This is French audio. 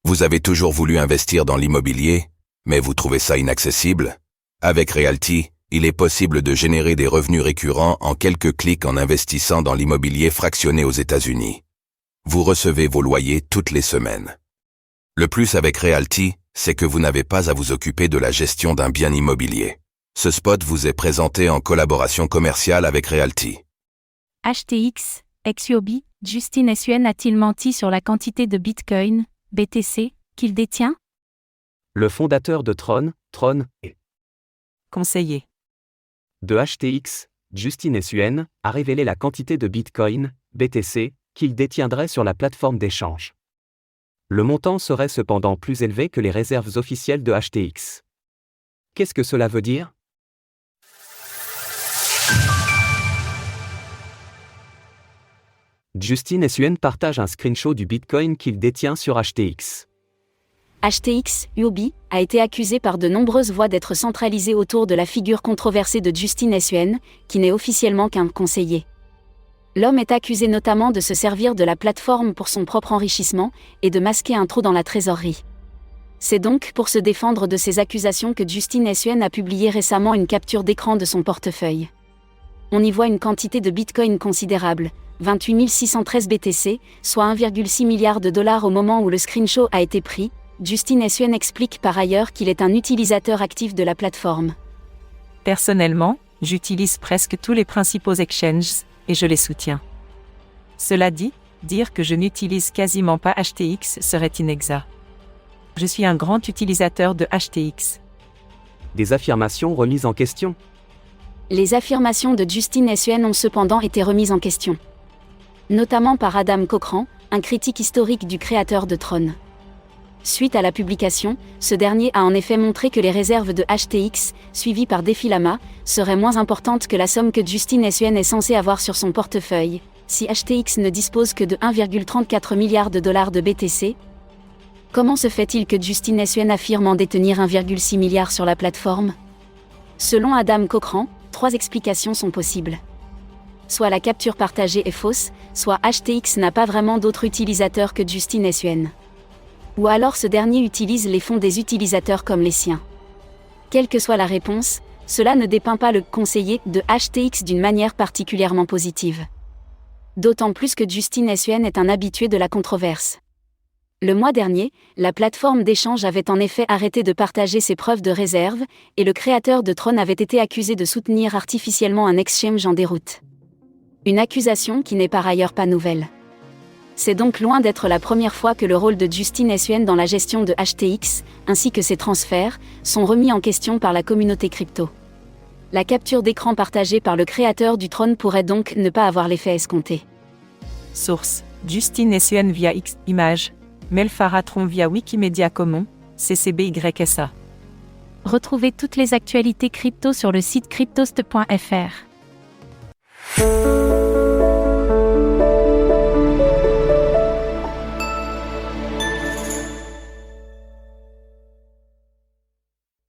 Vous avez toujours voulu investir dans l'immobilier, mais vous trouvez ça inaccessible? Avec Realty, il est possible de générer des revenus récurrents en quelques clics en investissant dans l'immobilier fractionné aux États-Unis. Vous recevez vos loyers toutes les semaines. Le plus avec Realty, c'est que vous n'avez pas à vous occuper de la gestion d'un bien immobilier. Ce spot vous est présenté en collaboration commerciale avec Realty. HTX, ex-Huobi, Justin Sun a-t-il menti sur la quantité de Bitcoin, BTC, qu'il détient? Le fondateur de Tron et Conseiller de HTX, Justin Sun, a révélé la quantité de Bitcoin, BTC, qu'il détiendrait sur la plateforme d'échange. Le montant serait cependant plus élevé que les réserves officielles de HTX. Qu'est-ce que cela veut dire? Justin Sun partage un screenshot du Bitcoin qu'il détient sur HTX. HTX, Huobi, a été accusé par de nombreuses voix d'être centralisé autour de la figure controversée de Justin Sun, qui n'est officiellement qu'un conseiller. L'homme est accusé notamment de se servir de la plateforme pour son propre enrichissement et de masquer un trou dans la trésorerie. C'est donc pour se défendre de ces accusations que Justin Sun a publié récemment une capture d'écran de son portefeuille. On y voit une quantité de Bitcoin considérable, 28 613 BTC, soit 1,6 milliard de dollars au moment où le screenshot a été pris. Justin Sun explique par ailleurs qu'il est un utilisateur actif de la plateforme. Personnellement, j'utilise presque tous les principaux exchanges, et je les soutiens. Cela dit, dire que je n'utilise quasiment pas HTX serait inexact. Je suis un grand utilisateur de HTX. Des affirmations remises en question. Les affirmations de Justin Sun ont cependant été remises en question. Notamment par Adam Cochran, un critique historique du créateur de Tron. Suite à la publication, ce dernier a en effet montré que les réserves de HTX, suivies par Defilama, seraient moins importantes que la somme que Justin Sun est censé avoir sur son portefeuille, si HTX ne dispose que de 1,34 milliard de dollars de BTC. Comment se fait-il que Justin Sun affirme en détenir 1,6 milliard sur la plateforme? Selon Adam Cochran, 3 explications sont possibles. Soit la capture partagée est fausse, soit HTX n'a pas vraiment d'autres utilisateurs que Justin Sun. Ou alors ce dernier utilise les fonds des utilisateurs comme les siens. Quelle que soit la réponse, cela ne dépeint pas le conseiller de HTX d'une manière particulièrement positive. D'autant plus que Justin Sun est un habitué de la controverse. Le mois dernier, la plateforme d'échange avait en effet arrêté de partager ses preuves de réserve, et le créateur de Tron avait été accusé de soutenir artificiellement un exchange en déroute. Une accusation qui n'est par ailleurs pas nouvelle. C'est donc loin d'être la première fois que le rôle de Justin Sun dans la gestion de HTX, ainsi que ses transferts, sont remis en question par la communauté crypto. La capture d'écran partagée par le créateur du Tron pourrait donc ne pas avoir l'effet escompté. Source: Justin Sun via X Images, Mel Farah Tron via Wikimedia Commons, CC-BY-SA. Retrouvez toutes les actualités crypto sur le site cryptost.fr.